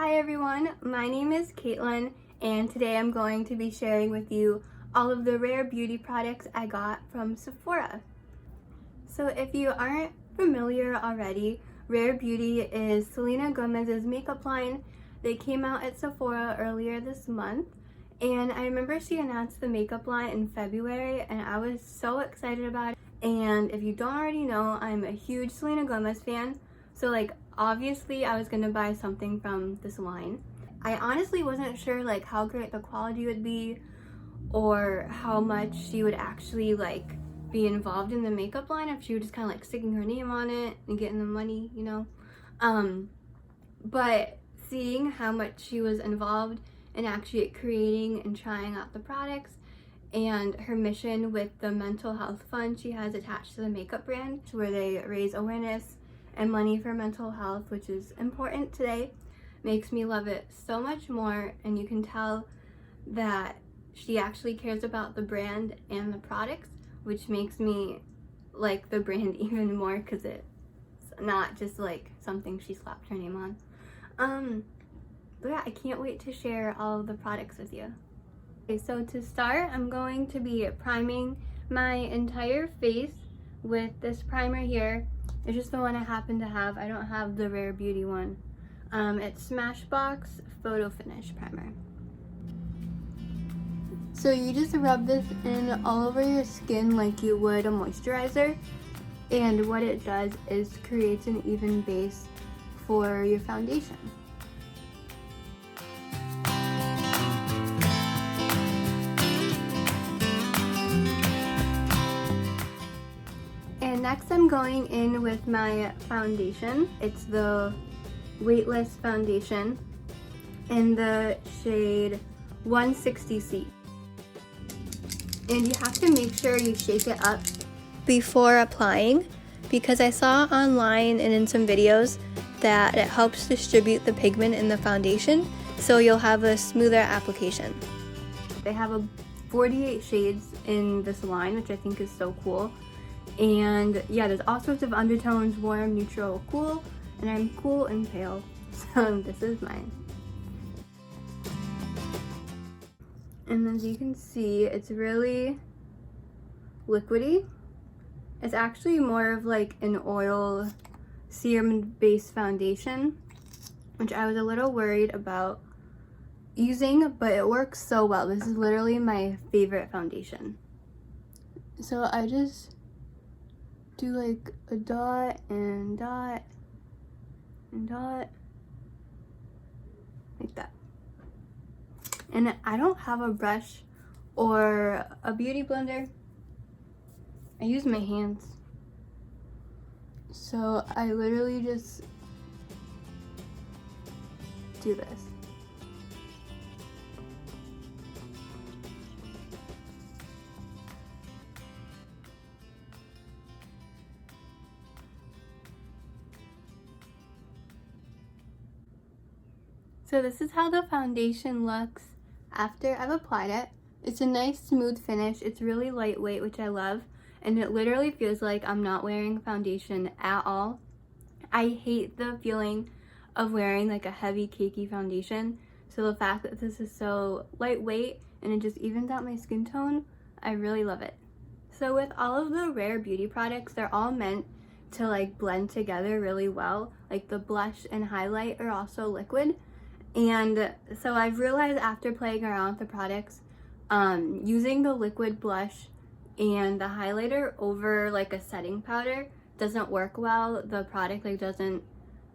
Hi everyone, my name is Caitlin and today I'm going to be sharing with you all of the rare beauty products I got from Sephora. So if you aren't familiar already, Rare Beauty is Selena Gomez's makeup line. They came out at Sephora earlier this month and I remember she announced the makeup line in February and I was so excited about it. And if you don't already know, I'm a huge Selena Gomez fan. So obviously I was gonna buy something from this line. I honestly wasn't sure how great the quality would be or how much she would actually be involved in the makeup line, if she was just kind of sticking her name on it and getting the money, you know. But seeing how much she was involved in actually creating and trying out the products and her mission with the mental health fund she has attached to the makeup brand, where they raise awareness and money for mental health, which is important today, makes me love it so much more. And you can tell that she actually cares about the brand and the products, which makes me like the brand even more because it's not just something she slapped her name on. But yeah, I can't wait to share all of the products with you. Okay, so to start, I'm going to be priming my entire face with this primer here. It's just the one I happen to have. I don't have the Rare Beauty one. It's Smashbox Photo Finish Primer. So you just rub this in all over your skin like you would a moisturizer. And what it does is creates an even base for your foundation. And next I'm going in with my foundation. It's the Weightless foundation in the shade 160C. And you have to make sure you shake it up before applying, because I saw online and in some videos that it helps distribute the pigment in the foundation, so you'll have a smoother application. They have 48 shades in this line, which I think is so cool. And yeah, there's all sorts of undertones: warm, neutral, cool, and I'm cool and pale, so this is mine. And as you can see, it's really liquidy. It's actually more of an oil serum-based foundation, which I was a little worried about using, but it works so well. This is literally my favorite foundation. So I just do a dot and dot and dot like that. And I don't have a brush or a beauty blender. I use my hands. So I literally just do this. So this is how the foundation looks after I've applied it. It's a nice smooth finish. It's really lightweight, which I love. And it literally feels like I'm not wearing foundation at all. I hate the feeling of wearing a heavy cakey foundation. So the fact that this is so lightweight and it just evens out my skin tone, I really love it. So with all of the Rare Beauty products, they're all meant to blend together really well. The blush and highlight are also liquid. And so I've realized after playing around with the products, using the liquid blush and the highlighter over a setting powder doesn't work well. The product doesn't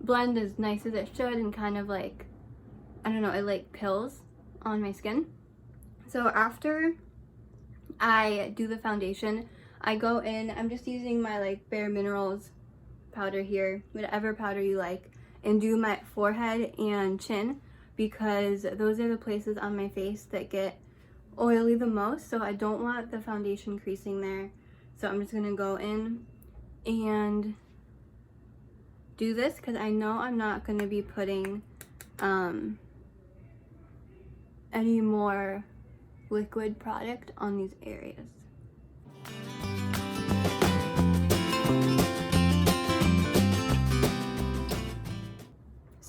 blend as nice as it should, and kind of I don't know, it pills on my skin. So after I do the foundation, I go in, I'm just using my Bare Minerals powder here, whatever powder you like, and do my forehead and chin, because those are the places on my face that get oily the most, so I don't want the foundation creasing there. So I'm just gonna go in and do this because I know I'm not gonna be putting any more liquid product on these areas.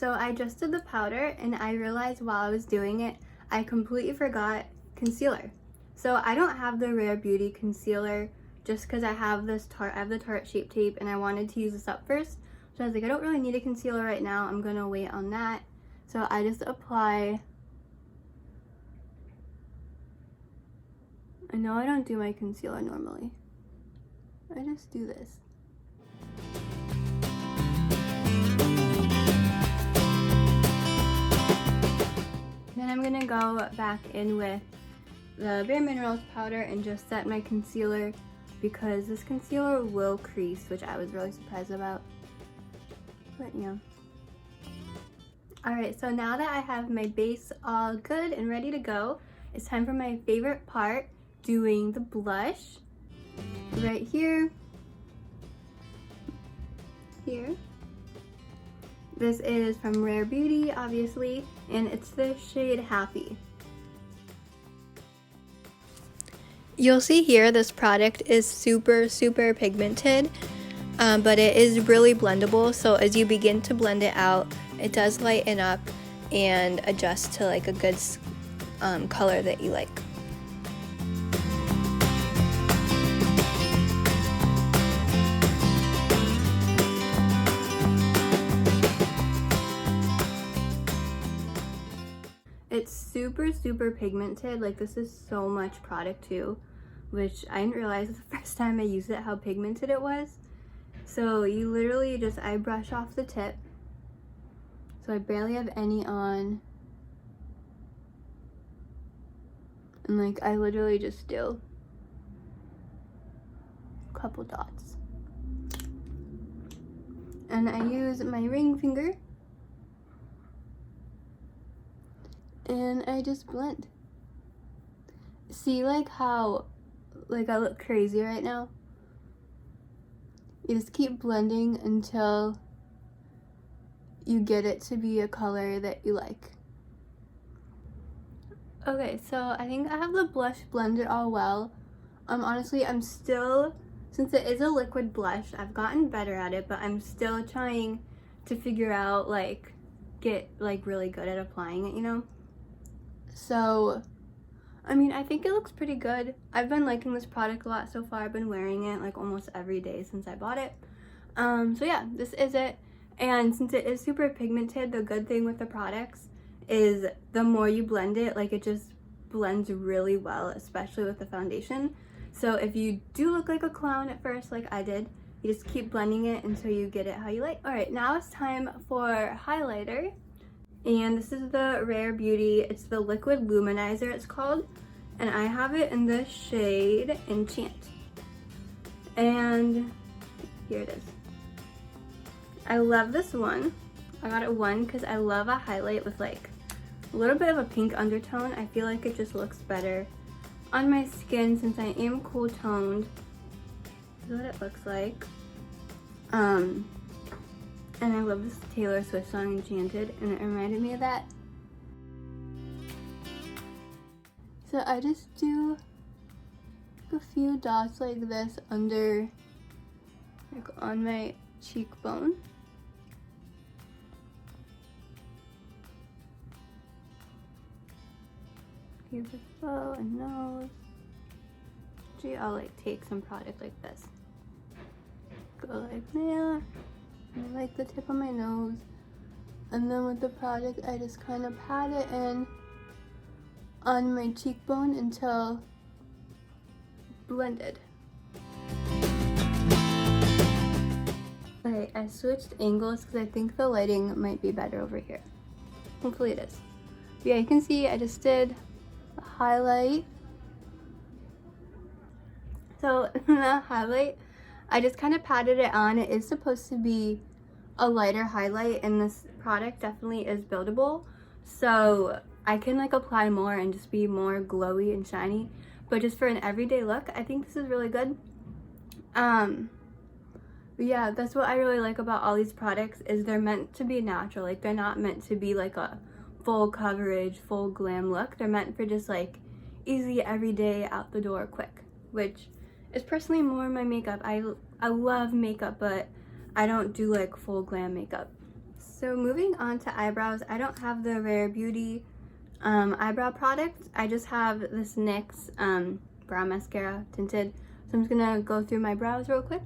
So I just did the powder and I realized while I was doing it, I completely forgot concealer. So I don't have the Rare Beauty concealer just because I have this Tarte, I have the Tarte Shape Tape and I wanted to use this up first. So I was like, I don't really need a concealer right now. I'm gonna wait on that. So I just apply. I know I don't do my concealer normally. I just do this. Then I'm gonna go back in with the Bare Minerals powder and just set my concealer because this concealer will crease, which I was really surprised about. But yeah. Alright, so now that I have my base all good and ready to go, it's time for my favorite part, doing the blush. Right here. Here. This is from Rare Beauty, obviously, and it's the shade Happy. You'll see here this product is super pigmented, but it is really blendable, so as you begin to blend it out, it does lighten up and adjust to like a good color that you like. It's super pigmented. Like, this is so much product too, which I didn't realize the first time I used it how pigmented it was. So you literally just, I brush off the tip. So I barely have any on. And like, I literally just do a couple dots. And I use my ring finger. And I just blend. See like how like I look crazy right now? You just keep blending until you get it to be a color that you like. Okay, so I think I have the blush blended all well. Honestly, I'm still, since it is a liquid blush, I've gotten better at it, but I'm still trying to figure out, like, get like really good at applying it, you know? So, I mean, I think it looks pretty good. I've been liking this product a lot so far. I've been wearing it like almost every day since I bought it. So yeah, this is it. And since it is super pigmented, the good thing with the products is the more you blend it, like it just blends really well, especially with the foundation. So if you do look like a clown at first, like I did, you just keep blending it until you get it how you like. All right, now it's time for highlighter. And this is the Rare Beauty, it's the Liquid Luminizer it's called. And I have it in the shade Enchant. And here it is. I love this one. I got it one because I love a highlight with like a little bit of a pink undertone. I feel like it just looks better on my skin since I am cool toned. This is what it looks like. And I love this Taylor Swift song, Enchanted, and it reminded me of that. So I just do a few dots like this under, like on my cheekbone. Here's a bow and nose. Actually, I'll like take some product like this. Go like there. I like the tip of my nose, and then with the product I just kind of pat it in on my cheekbone until blended. Alright, I switched angles because I think the lighting might be better over here. Hopefully it is. But yeah, you can see I just did a highlight. So the highlight, I just kind of patted it on. It is supposed to be a lighter highlight, and this product definitely is buildable. So I can like apply more and just be more glowy and shiny. But just for an everyday look, I think this is really good. But yeah, that's what I really like about all these products is they're meant to be natural. Like they're not meant to be like a full coverage, full glam look. They're meant for just like easy everyday out the door quick, which is personally more my makeup. I love makeup, but I don't do like full glam makeup. So moving on to eyebrows, I don't have the Rare Beauty eyebrow product. I just have this NYX brow mascara tinted. So I'm just gonna go through my brows real quick.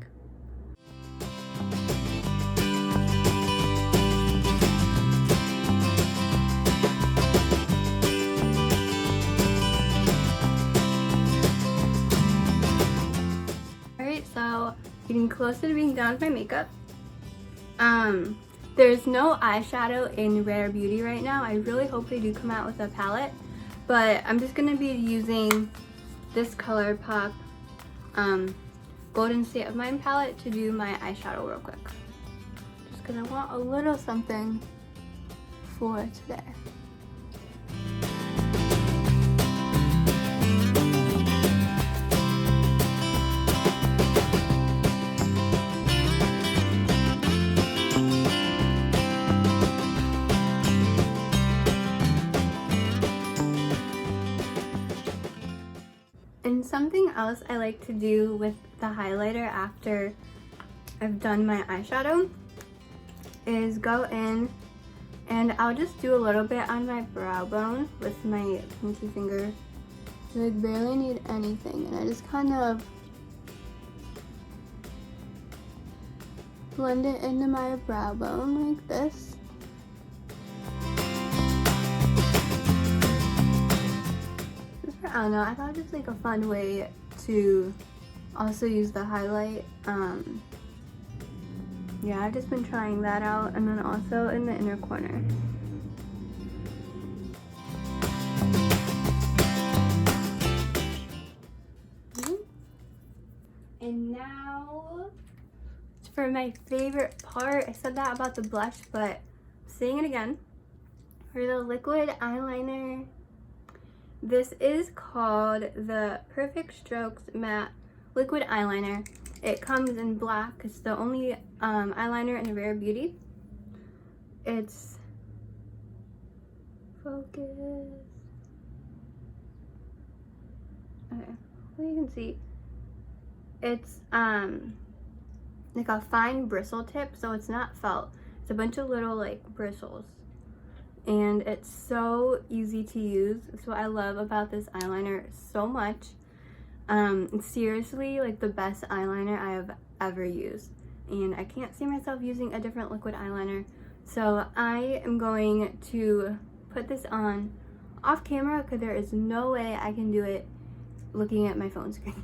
Alright, so getting closer to being done with my makeup. There's no eyeshadow in Rare Beauty right now. I really hope they do come out with a palette, but I'm just going to be using this ColourPop Golden State of Mind palette to do my eyeshadow real quick. Just because I want a little something for today. And something else I like to do with the highlighter after I've done my eyeshadow is go in and I'll just do a little bit on my brow bone with my pinky finger. I like barely need anything, and I just kind of blend it into my brow bone like this. I don't know, I thought it was like a fun way to also use the highlight. Yeah, I've just been trying that out, and then also in the inner corner. And now for my favorite part. I said that about the blush, but I'm saying it again. For the liquid eyeliner, this is called the Perfect Strokes Matte Liquid Eyeliner. It comes in black. It's the only eyeliner in Rare Beauty. It's focus. Okay, well, you can see it's like a fine bristle tip, so it's not felt. It's a bunch of little like bristles, and it's so easy to use. That's what I love about this eyeliner so much. It's seriously like the best eyeliner I have ever used, and I can't see myself using a different liquid eyeliner, so I am going to put this on off camera because there is no way I can do it looking at my phone screen.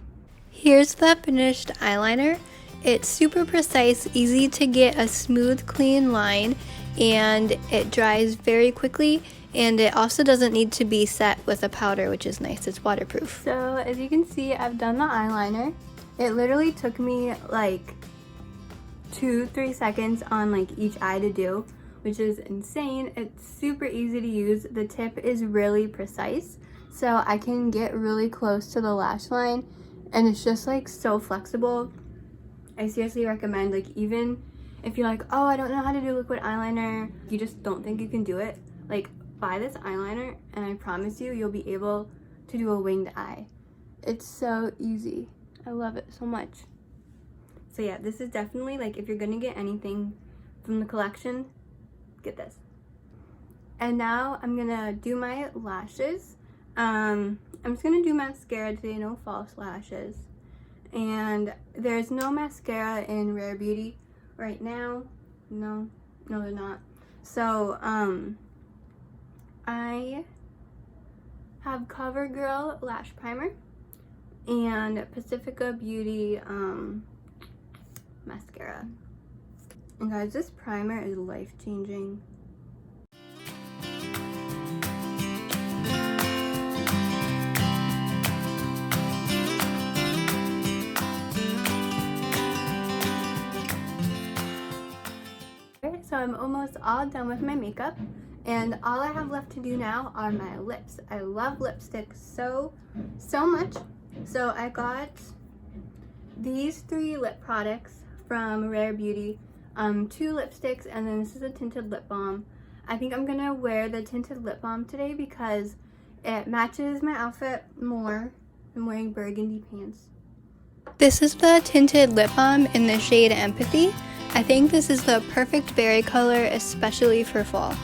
Here's the finished eyeliner. It's super precise, easy to get a smooth, clean line, and it dries very quickly, and it also doesn't need to be set with a powder, which is nice. It's waterproof. So as you can see, I've done the eyeliner. It literally took me like 2-3 seconds on like each eye to do, which is insane. It's super easy to use. The tip is really precise, so I can get really close to the lash line, and it's just like so flexible. I seriously recommend, like, even if you're like, oh, I don't know how to do liquid eyeliner, you just don't think you can do it, like, buy this eyeliner and I promise you, you'll be able to do a winged eye. It's so easy. I love it so much. So yeah, this is definitely, like, if you're gonna get anything from the collection, get this. And now I'm gonna do my lashes. I'm just gonna do mascara today, no false lashes. And there's no mascara in Rare Beauty right now. No, they're not. So I have CoverGirl lash primer and Pacifica Beauty mascara. And guys, this primer is life-changing. So I'm almost all done with my makeup, and all I have left to do now are my lips. I love lipstick so much. So I got these 3 lip products from Rare Beauty, 2 lipsticks, and then this is a tinted lip balm. I think I'm gonna wear the tinted lip balm today because it matches my outfit more. I'm wearing burgundy pants. This is the tinted lip balm in the shade Empathy. I think this is the perfect berry color, especially for fall.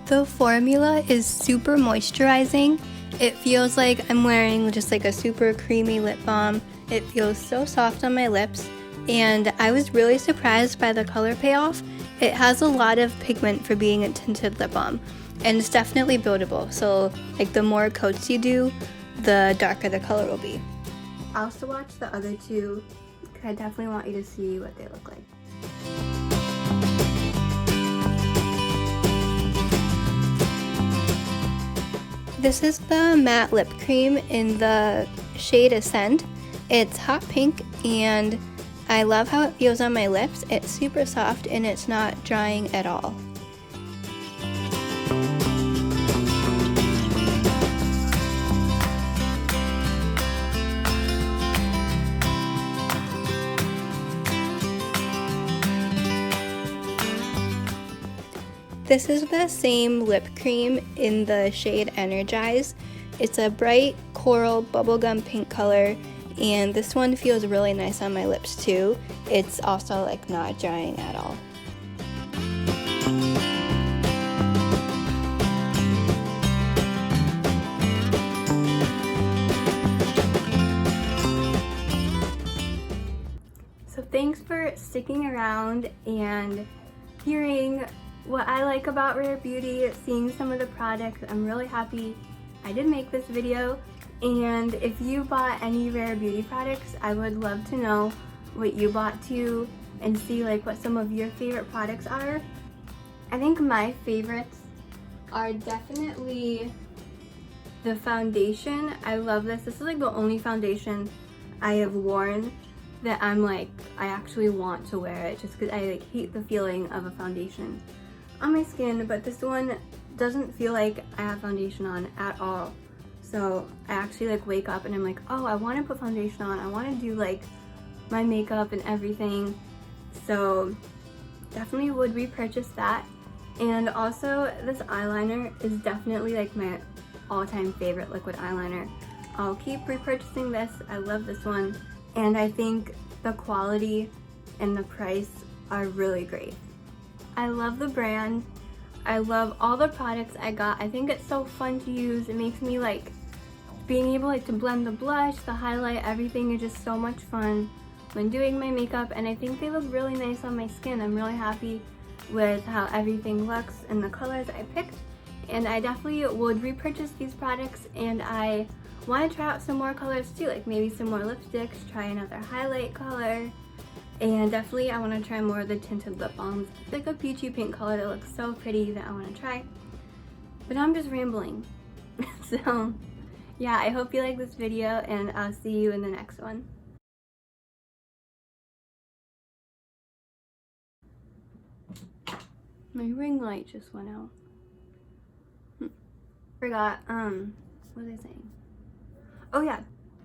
The formula is super moisturizing. It feels like I'm wearing just like a super creamy lip balm. It feels so soft on my lips, and I was really surprised by the color payoff. It has a lot of pigment for being a tinted lip balm, and it's definitely buildable, so like the more coats you do, the darker the color will be. I'll swatch the other two because I definitely want you to see what they look like. This is the matte lip cream in the shade Ascend. It's hot pink, and I love how it feels on my lips. It's super soft and it's not drying at all. This is the same lip cream in the shade Energize. It's a bright coral bubblegum pink color, and this one feels really nice on my lips too. It's also like not drying at all. So thanks for sticking around and hearing what I like about Rare Beauty, seeing some of the products. I'm really happy I did make this video, and if you bought any Rare Beauty products, I would love to know what you bought too and see like what some of your favorite products are. I think my favorites are definitely the foundation. I love this. This is like the only foundation I have worn that I'm like, I actually want to wear it, just because I like hate the feeling of a foundation on my skin, but this one doesn't feel like I have foundation on at all. So I actually like wake up and I'm like, oh, I want to put foundation on. I want to do like my makeup and everything. So definitely would repurchase that. And also this eyeliner is definitely like my all-time favorite liquid eyeliner. I'll keep repurchasing this. I love this one. And I think the quality and the price are really great. I love the brand. I love all the products I got. I think it's so fun to use. It makes me like being able like to blend the blush, the highlight, everything is just so much fun when doing my makeup, and I think they look really nice on my skin. I'm really happy with how everything looks and the colors I picked, and I definitely would repurchase these products, and I want to try out some more colors too, like maybe some more lipsticks, try another highlight color. And definitely I want to try more of the tinted lip balms. It's like a peachy pink color that looks so pretty that I want to try. But I'm just rambling. So yeah, I hope you like this video, and I'll see you in the next one. My ring light just went out. Forgot, what was I saying? Oh yeah,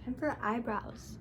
time for eyebrows.